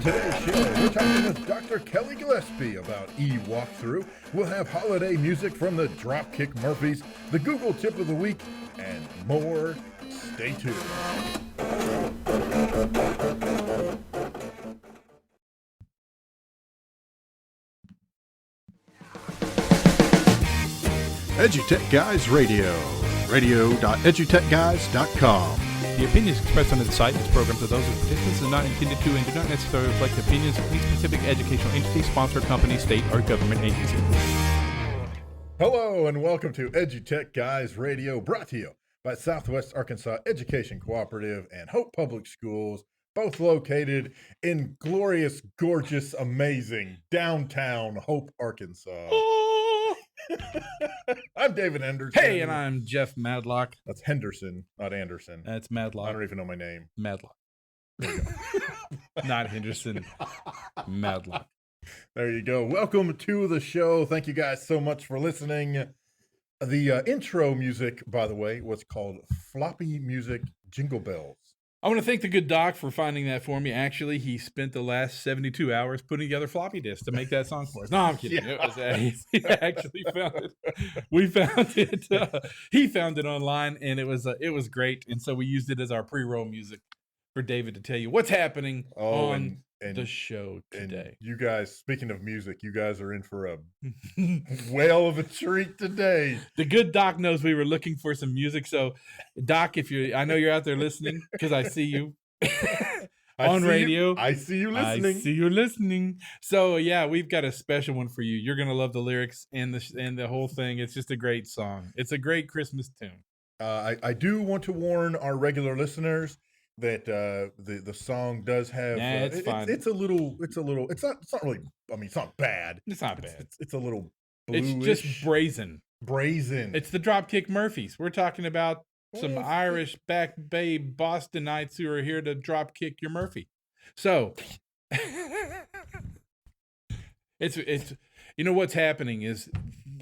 today's show, we're talking with Dr. Kelly Gillespie about eWalkthrough. We'll have holiday music from the Dropkick Murphys, the Google Tip of the Week, and more. Stay tuned. EduTech Guys Radio, radio.edutechguys.com. The opinions expressed on the site and this program are those of participants and not intended to and do not necessarily reflect the opinions of any specific educational entity, sponsor, company, state, or government agency. Hello and welcome to EduTech Guys Radio, brought to you by Southwest Arkansas Education Cooperative and Hope Public Schools, both located in glorious, gorgeous, amazing downtown Hope, Arkansas. I'm David Henderson. Hey, and I'm Jeff Madlock. That's Henderson, not Anderson. That's Madlock. I don't even know my name. Madlock. Not Henderson. Madlock. There you go. Welcome to the show. Thank you guys so much for listening. The intro music, by the way, was called Floppy Music Jingle Bells. I want to thank the good doc for finding that for me. Actually, he spent the last 72 hours putting together floppy disks to make that song for us. No, I'm kidding. Yeah. It was he actually found it. We found it. He found it online, and it was great. And so we used it as our pre-roll music for David to tell you what's happening on the show today. You guys, speaking of music, you guys are in for a whale of a treat today. The good doc knows we were looking for some music. So, Doc, I know you're out there listening because I see you on radio. I see you listening. I see you listening. So, yeah, we've got a special one for you. You're gonna love the lyrics and the whole thing. It's just a great song. It's a great Christmas tune. I do want to warn our regular listeners that the song does have it's fine. It's not really, I mean, it's not bad. It's not bad. It's a little bluish. It's just brazen. It's the Dropkick Murphys. We're talking about some Irish back bay Bostonites who are here to drop kick your Murphy. So it's you know what's happening is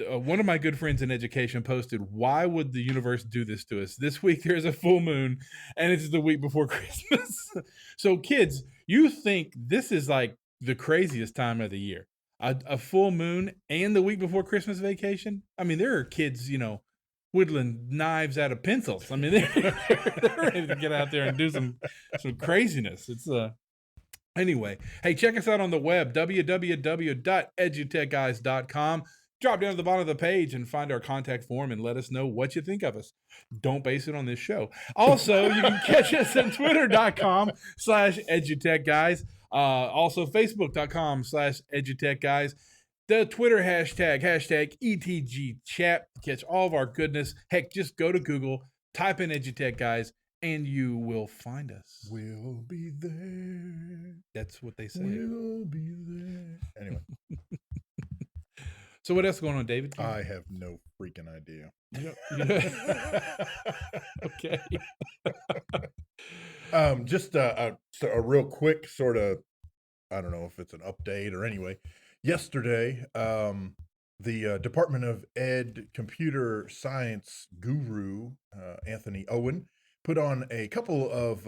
one of my good friends in education posted, why would the universe do this to us? This week there's a full moon and it's the week before Christmas. So kids, you think this is like the craziest time of the year, a full moon and the week before Christmas vacation? I mean, there are kids, whittling knives out of pencils. I mean, they're ready to get out there and do some craziness. It's anyway, hey, check us out on the web, www.edutechguys.com. Drop down to the bottom of the page and find our contact form and let us know what you think of us. Don't base it on this show. Also, you can catch us on twitter.com/edutechguys. Also, facebook.com/edutechguys. The Twitter hashtag ETGchat. Catch all of our goodness. Heck, just go to Google, type in EduTech Guys, and you will find us. We'll be there. That's what they say. We'll be there. Anyway. So what else is going on, David? I have no freaking idea. Okay. Just a real quick sort of, I don't know if it's an update or anyway. Yesterday, the Department of Ed computer science guru, Anthony Owen, put on a couple of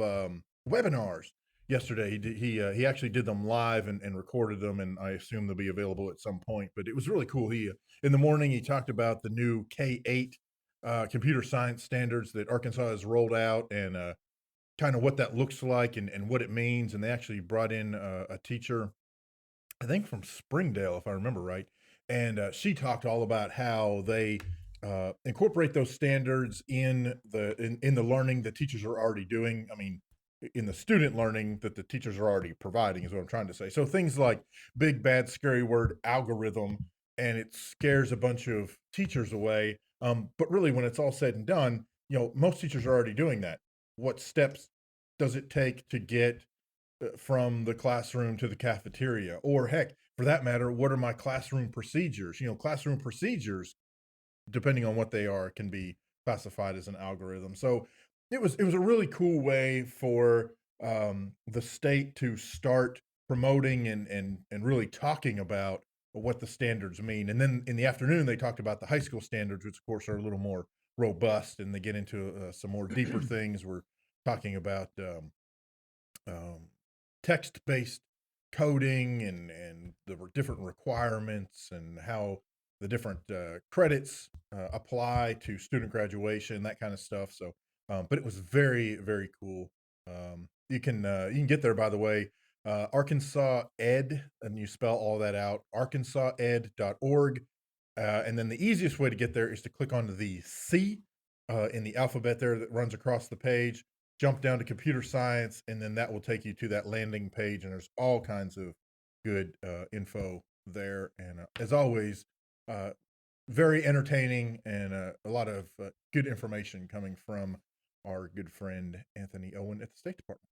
webinars yesterday. He actually did them live and recorded them, and I assume they'll be available at some point. But it was really cool. In the morning he talked about the new K-8 computer science standards that Arkansas has rolled out, and kind of what that looks like and what it means. And they actually brought in a teacher, I think from Springdale, if I remember right, and she talked all about how they incorporate those standards in the learning that teachers are already doing. I mean, in the student learning that the teachers are already providing is what I'm trying to say. So things like big, bad, scary word algorithm, and it scares a bunch of teachers away. But really, when it's all said and done, most teachers are already doing that. What steps does it take to get from the classroom to the cafeteria? Or heck, for that matter, what are my classroom procedures? Classroom procedures, depending on what they are, can be classified as an algorithm. So it was a really cool way for the state to start promoting and really talking about what the standards mean. And then in the afternoon, they talked about the high school standards, which of course are a little more robust, and they get into some more deeper things. We're talking about text-based coding and the different requirements and how the different credits apply to student graduation, that kind of stuff. So, but it was very, very cool. You can get there, by the way, Arkansas Ed, and you spell all that out, arkansased.org. And then the easiest way to get there is to click on the C in the alphabet there that runs across the page, jump down to computer science, and then that will take you to that landing page. And there's all kinds of good info there. And as always, very entertaining and a lot of good information coming from our good friend Anthony Owen at the State Department.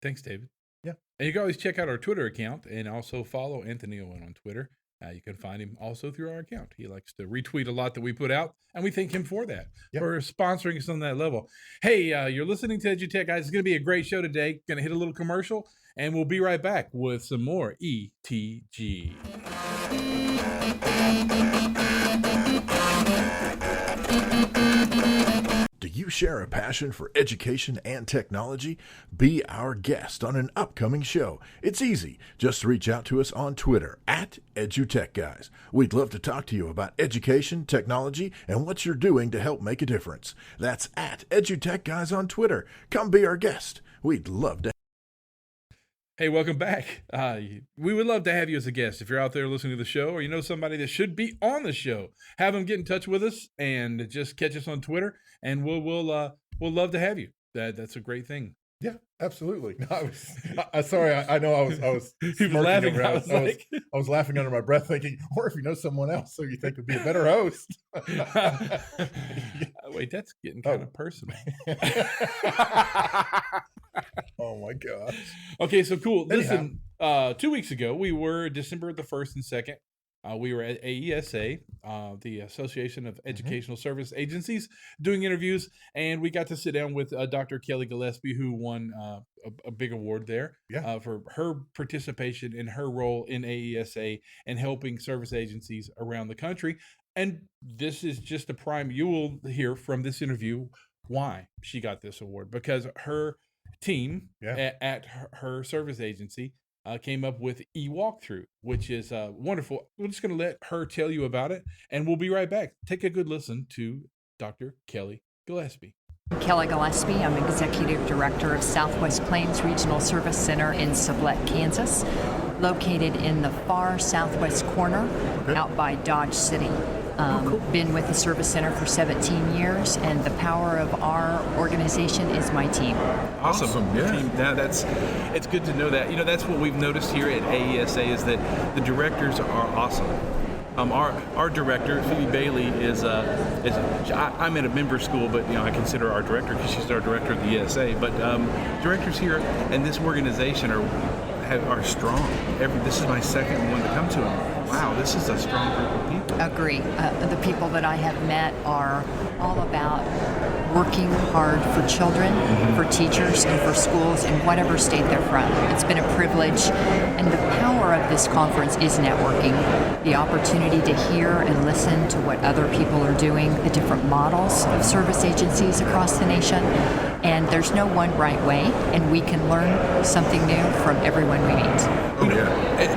Thanks, David. Yeah. And you can always check out our Twitter account and also follow Anthony Owen on Twitter. You can find him also through our account. He likes to retweet a lot that we put out, and we thank him for that, for sponsoring us on that level. Hey, you're listening to EduTech, guys. It's going to be a great show today. Going to hit a little commercial, and we'll be right back with some more ETG. Do you share a passion for education and technology? Be our guest on an upcoming show. It's easy. Just reach out to us on Twitter at EduTechGuys. We'd love to talk to you about education, technology, and what you're doing to help make a difference. That's at EduTechGuys on Twitter. Come be our guest. We'd love to. Hey, welcome back. We would love to have you as a guest. If you're out there listening to the show or you know somebody that should be on the show, have them get in touch with us and just catch us on Twitter, and we'll love to have you. That's a great thing. Yeah, absolutely. No, sorry. I know I was He was laughing. I was laughing under my breath, thinking, or if you know someone else who you think would be a better host. Wait, that's getting kind of personal. Oh my gosh. Okay, so cool. Listen, 2 weeks ago, we were December the 1st and 2nd. We were at AESA, the Association of Educational Service Agencies, doing interviews, and we got to sit down with Dr. Kelly Gillespie, who won a big award there for her participation in her role in AESA and helping service agencies around the country. And this is just a prime. You will hear from this interview why she got this award, because her team at her service agency came up with eWalkthrough, which is wonderful. We're just going to let her tell you about it, and we'll be right back. Take a good listen to Dr. Kelly Gillespie. Kelly Gillespie. I'm Executive Director of Southwest Plains Regional Service Center in Sublette, Kansas, located in the far southwest corner out by Dodge City. Been with the Service Center for 17 years, and the power of our organization is my team. Awesome. Yeah. It's good to know that. That's what we've noticed here at AESA is that the directors are awesome. Our director, Phoebe Bailey, I'm at a member school, but I consider our director because she's our director of the ESA. But directors here and this organization are strong. This is my second one to come to them. Wow, this is a strong group of people. Agree. The people that I have met are all about working hard for children, for teachers, and for schools in whatever state they're from. It's been a privilege, and the power of this conference is networking. The opportunity to hear and listen to what other people are doing, the different models of service agencies across the nation, and there's no one right way, and we can learn something new from everyone we meet.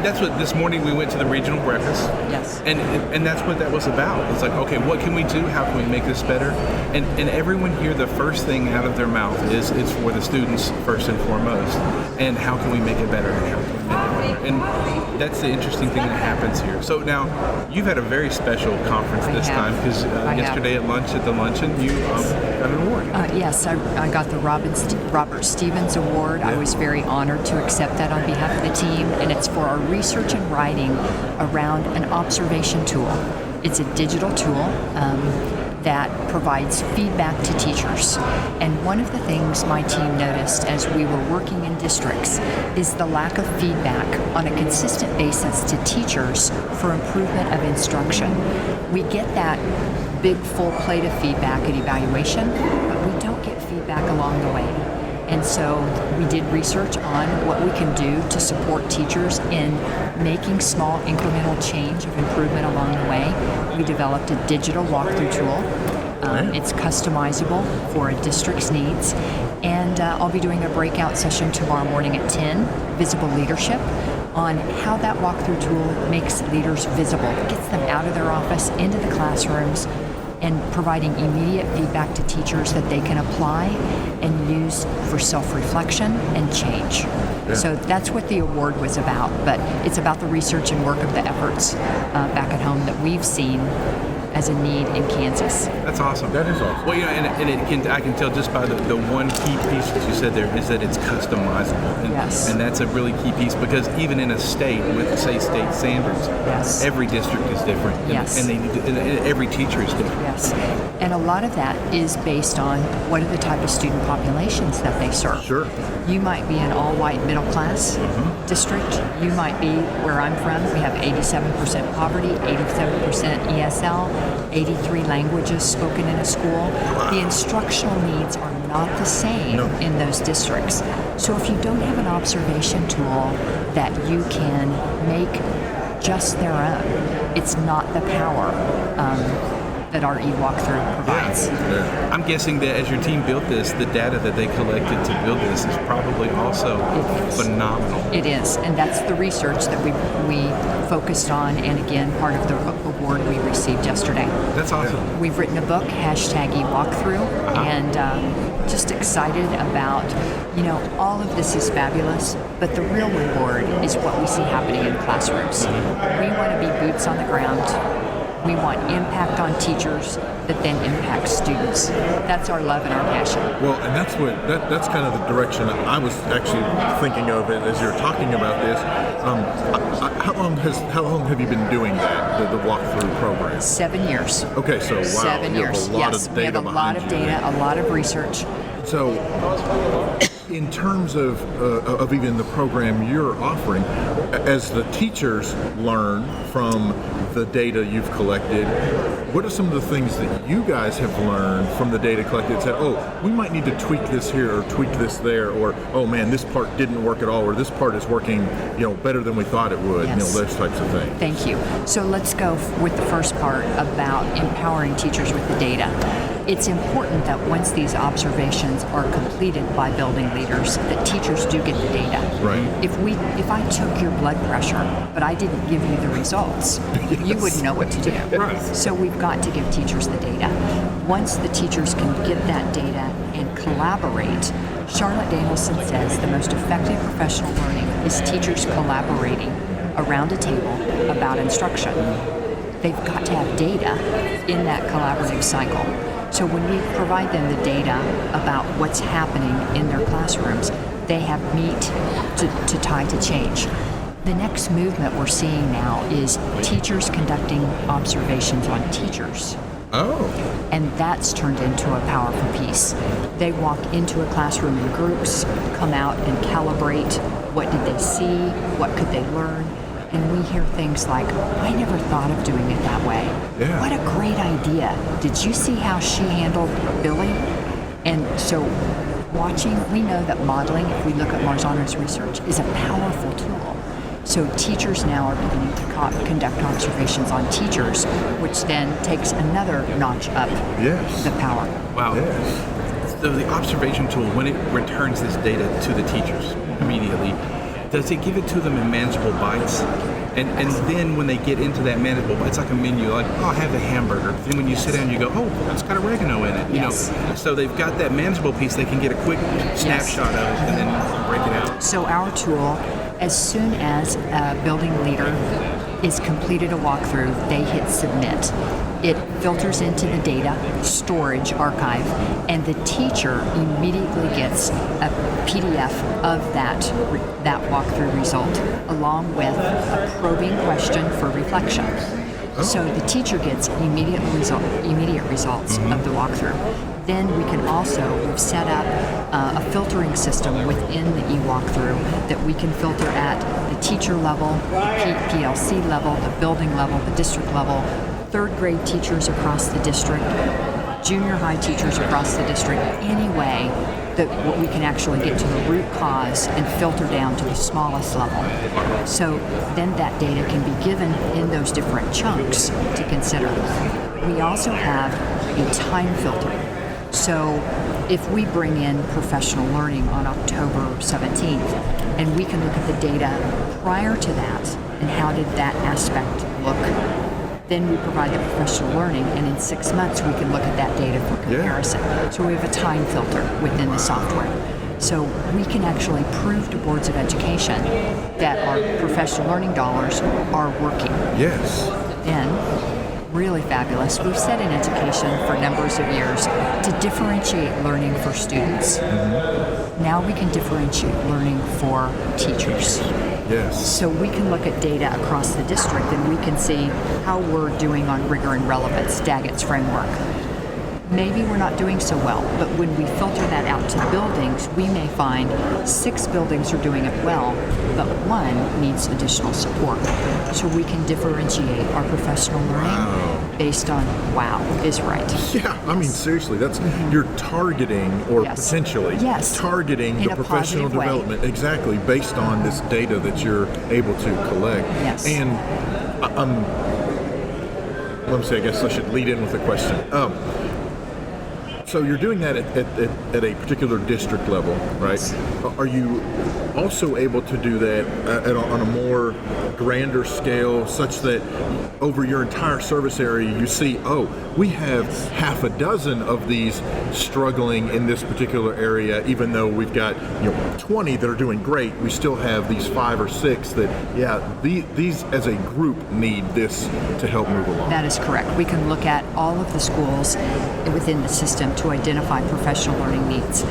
That's what this morning we went to the regional breakfast. Yes. And that's what that was about. It's like, okay, what can we do? How can we make this better? And everyone here, the first thing out of their mouth is it's for the students first and foremost. And how can we make it better? And that's the interesting thing that happens here. So now, you've had a very special conference this time, because yesterday at the luncheon, you got an award. Yes, I got the Robert Stevens Award. I was very honored to accept that on behalf of the team, and it's for our research and writing around an observation tool. It's a digital tool that provides feedback to teachers. And one of the things my team noticed as we were working in districts is the lack of feedback on a consistent basis to teachers for improvement of instruction. We get that big full plate of feedback at evaluation, but we don't get feedback along the way. And so we did research on what we can do to support teachers in making small incremental change of improvement along the way. We developed a digital walkthrough tool. It's customizable for a district's needs, And I'll be doing a breakout session tomorrow morning at 10, Visible Leadership, on how that walkthrough tool makes leaders visible, gets them out of their office, into the classrooms, and providing immediate feedback to teachers that they can apply and use for self-reflection and change. Yeah. So that's what the award was about, but it's about the research and work of the efforts back at home that we've seen as a need in Kansas. That's awesome. That is awesome. Well, I can tell just by the one key piece that you said there is that it's customizable. And, yes. And that's a really key piece, because even in a state with, say, state standards, yes. every district is different. Yes. And every teacher is different. Yes. And a lot of that is based on what are the type of student populations that they serve. Sure. You might be an all-white middle-class district. You might be, where I'm from, we have 87% poverty, 87% ESL, 83 languages spoken in a school. The instructional needs are not the same in those districts. So if you don't have an observation tool that you can make just their own, it's not the power that our eWalkthrough provides. Yeah. I'm guessing that as your team built this, the data that they collected to build this is probably also phenomenal. It is, and that's the research that we focused on, and again, part of the award we received yesterday. That's awesome. We've written a book, #eWalkthrough, and just excited about, all of this is fabulous, but the real reward is what we see happening in classrooms. We want to be boots on the ground. We want impact on teachers that then impact students. That's our love and our passion. Well, and that's kind of the direction I was actually thinking of it as you're talking about this. How long have you been doing that, the walkthrough program? 7 years. Okay, so wow, 7 years. Yes, We have a lot of data, a lot of research. So, in terms of even the program you're offering, as the teachers learn from the data you've collected, what are some of the things that you guys have learned from the data collected and said, oh, we might need to tweak this here or tweak this there, or, oh man, this part didn't work at all, or this part is working, better than we thought it would, Yes. those types of things. Thank you. So let's go with the first part about empowering teachers with the data. It's important that once these observations are completed by building leaders, that teachers do get the data. Right. If I took your blood pressure, but I didn't give you the results, you wouldn't know what to do. Right. So we've got to give teachers the data. Once the teachers can get that data and collaborate, Charlotte Danielson says the most effective professional learning is teachers collaborating around a table about instruction. They've got to have data in that collaborative cycle. So when we provide them the data about what's happening in their classrooms, they have meat to tie to change. The next movement we're seeing now is teachers conducting observations on teachers. Oh. And that's turned into a powerful piece. They walk into a classroom in groups, come out and calibrate what did they see, what could they learn, and we hear things like, I never thought of doing it that way. Yeah. What a great idea. Did you see how she handled Billy? And so we know that modeling, if we look at Marzano's research, is a powerful tool. So teachers now are beginning to conduct observations on teachers, which then takes another notch up the power. Wow. Yes. So the observation tool, when it returns this data to the teachers immediately, does it give it to them in manageable bites? And then when they get into that manageable bite, it's like a menu, like, oh, I have the hamburger. Then when you sit down, you go, oh, it's got oregano in it. Yes. So they've got that manageable piece. They can get a quick snapshot of it and then break it out. So our tool, as soon as a building leader is completed a walkthrough, they hit submit. It filters into the data storage archive, and the teacher immediately gets a PDF of that walkthrough result, along with a probing question for reflection. So the teacher gets immediate results of the walkthrough. Then we've set up a filtering system within the eWalkthrough that we can filter at the teacher level, the PLC level, the building level, the district level, third grade teachers across the district, junior high teachers across the district, any way that we can actually get to the root cause and filter down to the smallest level. So then that data can be given in those different chunks to consider. We also have a time filter. So if we bring in professional learning on October 17th, and we can look at the data prior to that, and how did that aspect look, then we provide the professional learning, and in 6 months we can look at that data for comparison. So we have a time filter within the software. So we can actually prove to boards of education that our professional learning dollars are working. Yes. Then, really fabulous, we've said in education for numbers of years to differentiate learning for students. Now we can differentiate learning for teachers. Yes. So we can look at data across the district and we can see how we're doing on rigor and relevance, Daggett's framework. Maybe we're not doing so well, but when we filter that out to the buildings, we may find 6 buildings are doing it well, but 1 needs additional support. So we can differentiate our professional learning based on wow is right. Yeah, I mean, seriously, that's you're targeting or potentially targeting in the a professional positive way. development exactly based on this data that you're able to collect. Yes. And let me say, I guess I should lead in with a question. So you're doing that at a particular district level, right? Yes. Are you also able to do that on a more grander scale, such that over your entire service area you see, oh, we have half a dozen of these struggling in this particular area, even though we've got 20 that are doing great, we still have these 5 or 6 that, these as a group need this to help move along. That is correct. We can look at all of the schools within the system to identify professional learning needs.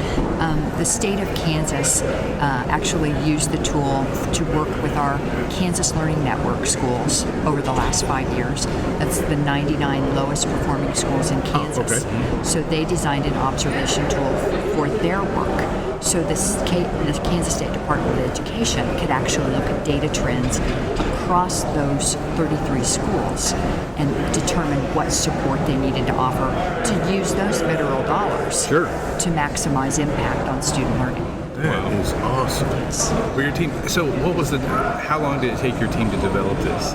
The state of Kansas actually used the tool to work with our Kansas Learning Network schools over the last 5 years. That's the 99 lowest performing schools in Kansas. So they designed an observation tool for their work. So the Kansas State Department of Education could actually look at data trends across those 33 schools and determine what support they needed to offer to use those federal dollars to maximize impact on student learning. That is awesome. For your team, so what was how long did it take your team to develop this?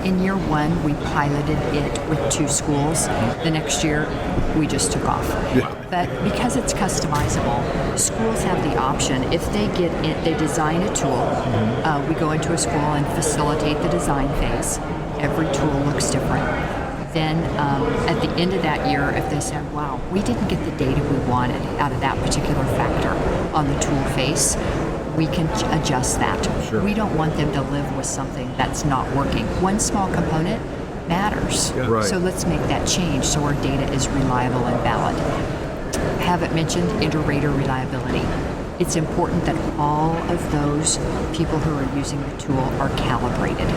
In year 1, we piloted it with 2 schools. The next year, we just took off. But because it's customizable, schools have the option. If they they design a tool, we go into a school and facilitate the design phase. Every tool looks different. Then at the end of that year, if they said, wow, we didn't get the data we wanted out of that particular factor on the tool face, we can adjust that. We don't want them to live with something that's not working. One small component matters. So let's make that change so our data is reliable and valid. Haven't mentioned inter-rater reliability. It's important that all of those people who are using the tool are calibrated,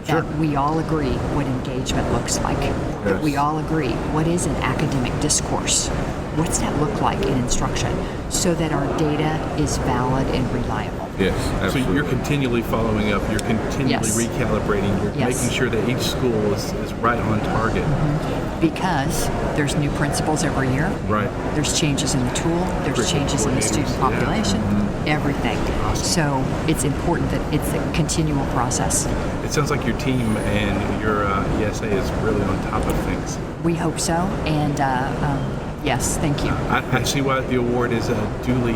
that we all agree what engagement looks like, that we all agree what is an academic discourse, what's that look like in instruction, so that our data is valid and reliable. Yes, absolutely. So you're continually following up, you're continually recalibrating, you're making sure that each school is right on target. Because there's new principals every year. There's changes in the tool. There's changes in the student population. Everything. So it's important that it's a continual process. It sounds like your team and your ESA is really on top of things. We hope so. And yes, thank you. I see why the award is duly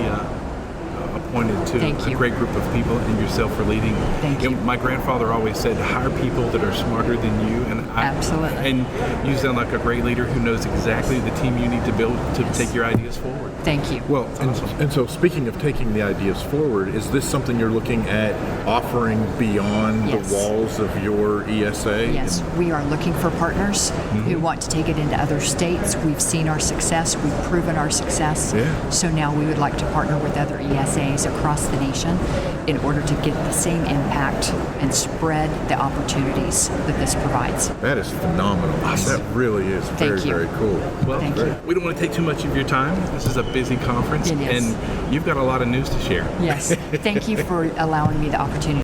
appointed to a great group of people, and yourself for leading. Thank you. My grandfather always said, hire people that are smarter than you, and and you sound like a great leader who knows exactly the team you need to build to take your ideas forward. Thank you. Well, and so speaking of taking the ideas forward, is this something you're looking at offering beyond the walls of your ESA? Yes, we are looking for partners who want to take it into other states. We've seen our success. We've proven our success. So now we would like to partner with other ESAs across the nation in order to get the same impact and spread the opportunities that this provides. That is phenomenal. That really is very cool. Well, we don't want to take too much of your time. This is a busy conference, and you've got a lot of news to share. Yes. Thank you for allowing me the opportunity.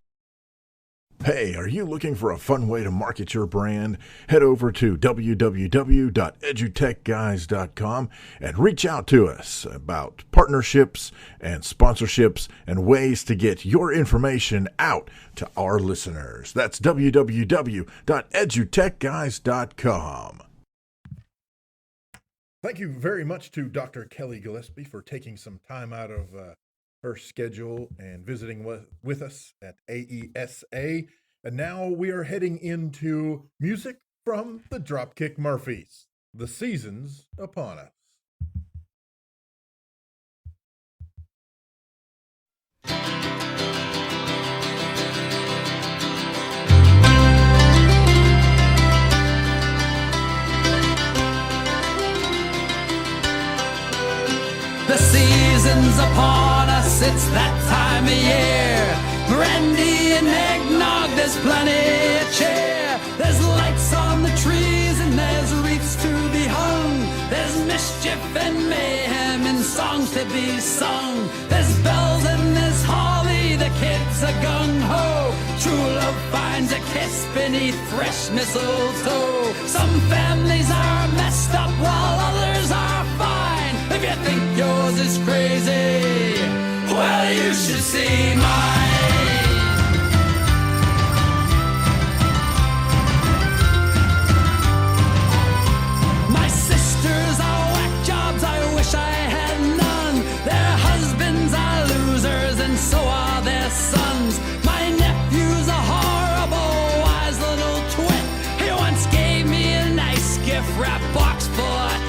Hey, are you looking for a fun way to market your brand? Head over to www.edutechguys.com and reach out to us about partnerships and sponsorships and ways to get your information out to our listeners. That's www.edutechguys.com. Thank you very much to Dr. Kelly Gillespie for taking some time out of her schedule and visiting with us at AESA. And now we are heading into music from the Dropkick Murphys. The season's upon us. The season's upon us, it's that time of year. Brandy and eggnog, there's plenty of cheer. There's lights on the trees and there's wreaths to be hung. There's mischief and mayhem and songs to be sung. There's bells and there's holly, the kids are gung-ho. True love finds a kiss beneath fresh mistletoe. Some families are messed up while others are fine. If you think yours is crazy, well, you should see mine. My sisters are whack jobs, I wish I had none. Their husbands are losers and so are their sons. My nephew's a horrible, wise little twit. He once gave me a nice gift wrap box full of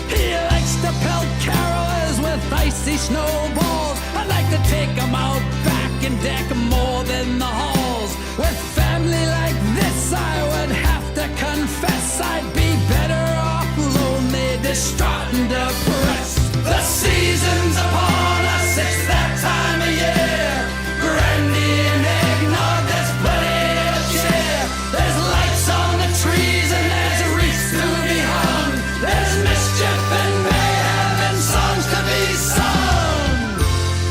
he likes to pelt carolers with icy snowballs. I'd like to take them out back and deck more than the halls. With family like this, I would have to confess I'd be better off lonely, distraught and depressed. The season's upon us, it's that time of year. Brandy and eggnog, there's plenty of cheer. There's lights on the trees and there's wreaths to be hung. There's mischief and mayhem and songs to be sung.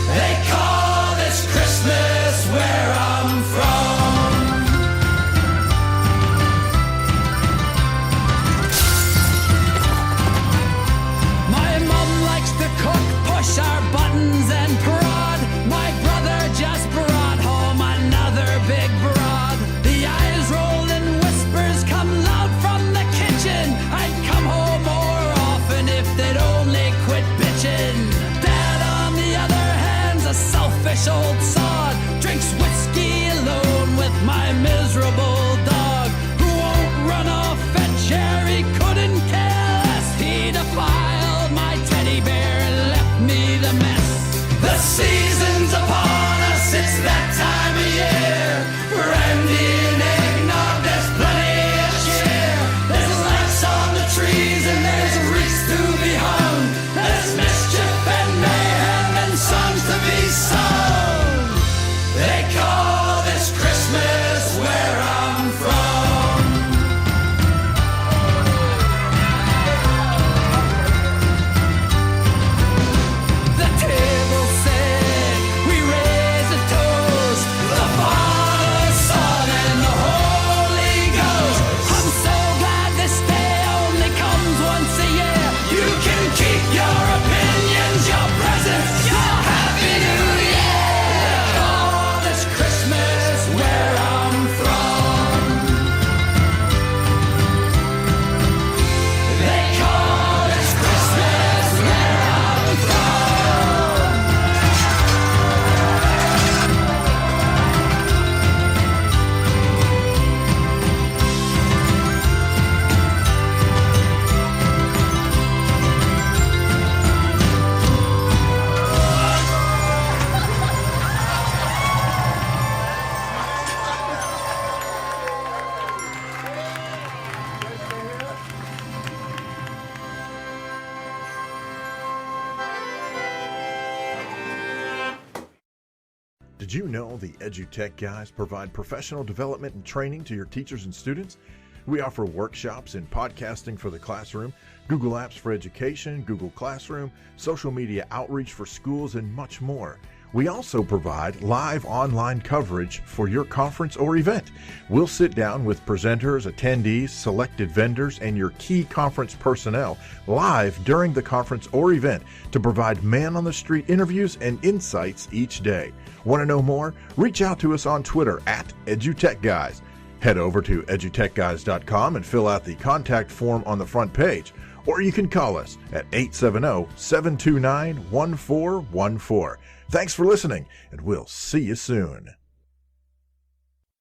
They call this Christmas where I'm from. My mom likes to cook, push our buttons and prod. My brother just brought home another big broad. The eyes roll and whispers come loud from the kitchen. I'd come home more often if they'd only quit bitching. Dad, on the other hand's a selfish old sod. Drinks whiskey alone with my miserable dog, who won't run off fetch Harry, couldn't care less. He defiled my teddy bear and left me the mess. The season's upon us, it's that time of year. Brandy and eggnog, there's plenty of cheer. There's lights on the trees and there's wreaths to be hung. There's mischief and mayhem and songs to be sung. They call this Christmas where I'm from. The table set, we raise a toast. The Father, Son, and the Holy Ghost. I'm so glad this day only comes once a year. You can keep your opinions, your presents, your Happy New Year. They call this Christmas where I'm from. They call this Christmas where I'm from. Did you know the EduTech guys provide professional development and training to your teachers and students? We offer workshops in podcasting for the classroom, Google Apps for education, Google Classroom, social media outreach for schools, and much more. We also provide live online coverage for your conference or event. We'll sit down with presenters, attendees, selected vendors, and your key conference personnel live during the conference or event to provide man-on-the-street interviews and insights each day. Want to know more? Reach out to us on Twitter at EduTechGuys. Head over to edutechguys.com and fill out the contact form on the front page, or you can call us at 870-729-1414. Thanks for listening, and we'll see you soon.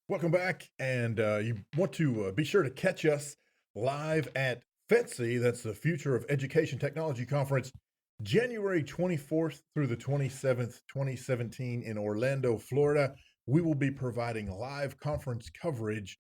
Welcome back, and you want to be sure to catch us live at FETC, that's the Future of Education Technology Conference, January 24th through the 27th, 2017 in Orlando, Florida. We will be providing live conference coverage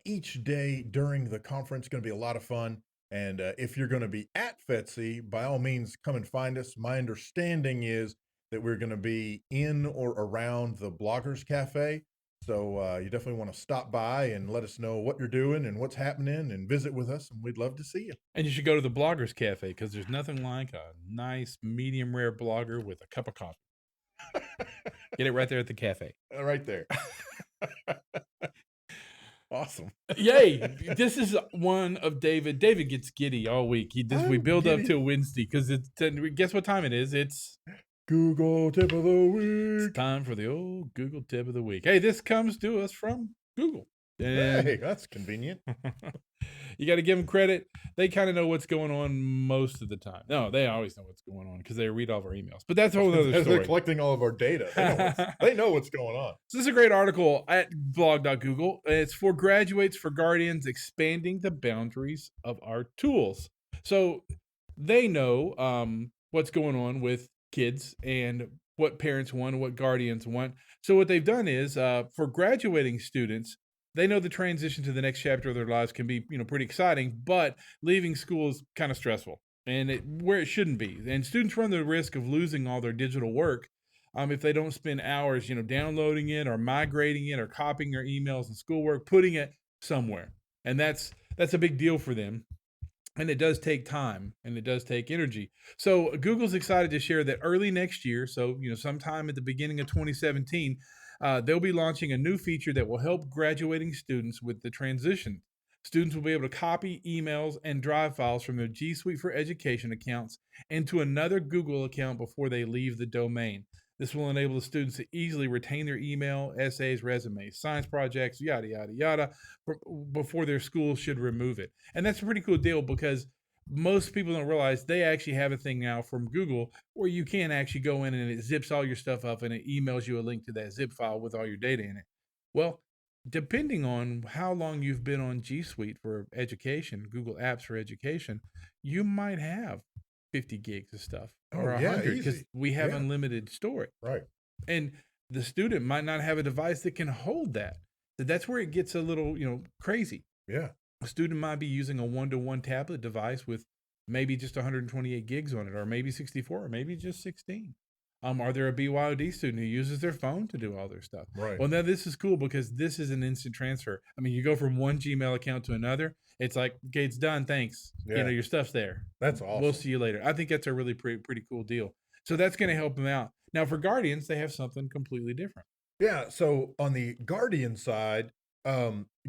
each day during the conference. Going to be a lot of fun. And if you're going to be at FETC, by all means, come and find us. My understanding is that we're going to be in or around the Bloggers Cafe. So you definitely want to stop by and let us know what you're doing and what's happening and visit with us. And we'd love to see you. And you should go to the Bloggers Cafe because there's nothing like a nice medium rare blogger with a cup of coffee. Get it right there at the cafe. Right there. Awesome. Yay. This is one of David. David gets giddy all week. We build up till Wednesday because guess what time it is? It's Google Tip of the Week. It's time for the old Google Tip of the Week. Hey, this comes to us from Google. And hey, that's convenient. You got to give them credit. They kind of know what's going on most of the time. No, they always know what's going on because they read all of our emails. But that's a whole other story. They're collecting all of our data. They know what's going on. So this is a great article at blog.google. It's for graduates, for guardians, expanding the boundaries of our tools. So they know what's going on with kids and what parents want and what guardians want. So what they've done is for graduating students, they know the transition to the next chapter of their lives can be, pretty exciting, but leaving school is kind of stressful and where it shouldn't be. And students run the risk of losing all their digital work if they don't spend hours, downloading it or migrating it or copying their emails and schoolwork, putting it somewhere. And that's a big deal for them. And it does take time and it does take energy. So Google's excited to share that early next year, so sometime at the beginning of 2017, they'll be launching a new feature that will help graduating students with the transition. Students will be able to copy emails and drive files from their G Suite for Education accounts into another Google account before they leave the domain. This will enable the students to easily retain their email, essays, resumes, science projects, yada, yada, yada, before their school should remove it. And that's a pretty cool deal because most people don't realize they actually have a thing now from Google where you can actually go in and it zips all your stuff up and it emails you a link to that zip file with all your data in it. Well, depending on how long you've been on G Suite for education, Google Apps for Education, you might have 50 gigs of stuff or 100 because we have unlimited storage. Right. And the student might not have a device that can hold that. So that's where it gets a little, crazy. Yeah. A student might be using a one-to-one tablet device with maybe just 128 gigs on it, or maybe 64, or maybe just 16. Are there a BYOD student who uses their phone to do all their stuff? Right. Well, now this is cool because this is an instant transfer. I mean, you go from one Gmail account to another. It's like, okay, it's done. Thanks. Yeah. Your stuff's there. That's awesome. We'll see you later. I think that's a really pretty cool deal. So that's going to help them out. Now, for guardians, they have something completely different. Yeah. So on the guardian side,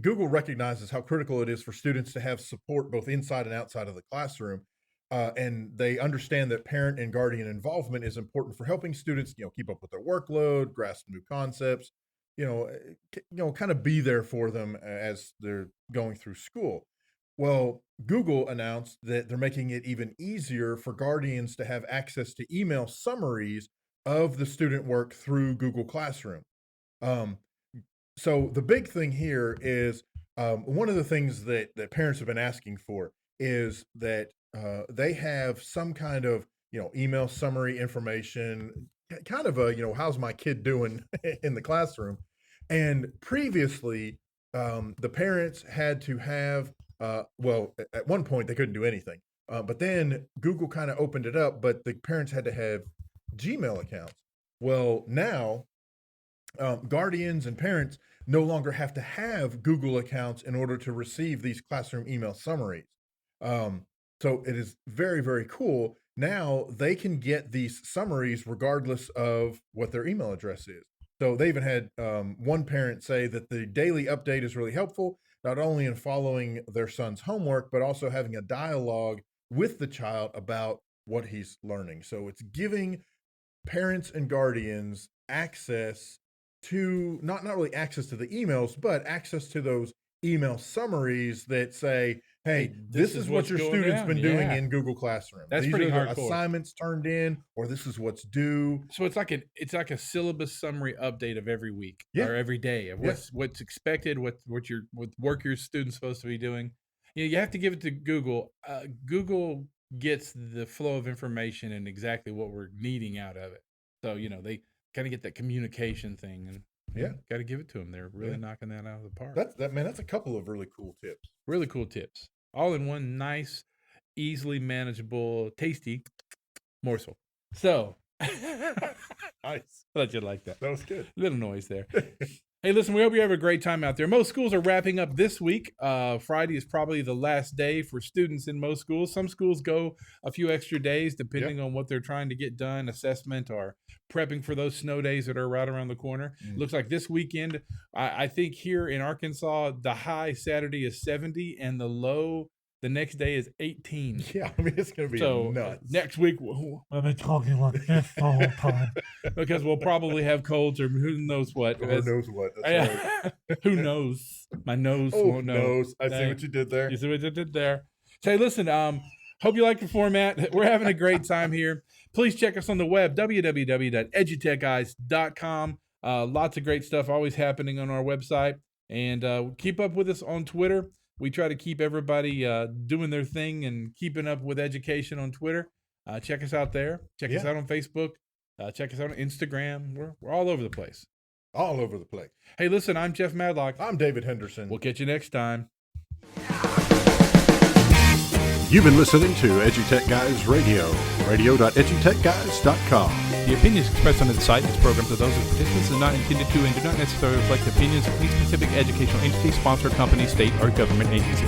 Google recognizes how critical it is for students to have support both inside and outside of the classroom. And they understand that parent and guardian involvement is important for helping students, keep up with their workload, grasp new concepts, kind of be there for them as they're going through school. Well, Google announced that they're making it even easier for guardians to have access to email summaries of the student work through Google Classroom. So the big thing here is one of the things that parents have been asking for is that they have some kind of email summary information, kind of a how's my kid doing in the classroom. And previously, the parents had to have at one point they couldn't do anything, but then Google kind of opened it up. But the parents had to have Gmail accounts. Well, now guardians and parents no longer have to have Google accounts in order to receive these classroom email summaries. So it is very, very cool. Now they can get these summaries regardless of what their email address is. So they even had one parent say that the daily update is really helpful, not only in following their son's homework, but also having a dialogue with the child about what he's learning. So it's giving parents and guardians access to not really access to the emails, but access to those email summaries that say, hey, this is what your what's going student's down. been doing Yeah. in Google Classroom. That's These pretty are the hardcore. assignments turned in, or this is what's due. So it's like a syllabus summary update of every week Yeah. or every day of Yeah. what's expected, what work your student's supposed to be doing. You have to give it to Google. Google gets the flow of information and exactly what we're needing out of it. So they kind of get that communication thing, and got to give it to them. They're really knocking that out of the park. That's a couple of really cool tips. Really cool tips, all in one nice, easily manageable, tasty morsel. So, Nice. I thought you'd like that. That was good. Little noise there. Hey, listen, we hope you have a great time out there. Most schools are wrapping up this week. Friday is probably the last day for students in most schools. Some schools go a few extra days depending on what they're trying to get done, assessment or prepping for those snow days that are right around the corner. Looks like this weekend, I think here in Arkansas, the high Saturday is 70 and the low the next day is 18. Yeah, I mean, it's going to be nuts. Next week, I've been talking like this the whole time. because we'll probably have colds or who knows what. Who knows what? That's right. Who knows? My nose Oh, won't know. knows. I see what you did there. You see what I did there? So, hey, listen, hope you like the format. We're having a great time here. Please check us on the web, www.edutechguys.com. Lots of great stuff always happening on our website. And keep up with us on Twitter. We try to keep everybody doing their thing and keeping up with education on Twitter. Check us out there. Check us out on Facebook. Check us out on Instagram. We're all over the place. All over the place. Hey, listen, I'm Jeff Madlock. I'm David Henderson. We'll catch you next time. You've been listening to EduTech Guys Radio, radio.edutechguys.com. The opinions expressed on the site and its programs are those of participants and not intended to and do not necessarily reflect the opinions of any specific educational entity, sponsor, company, state, or government agency.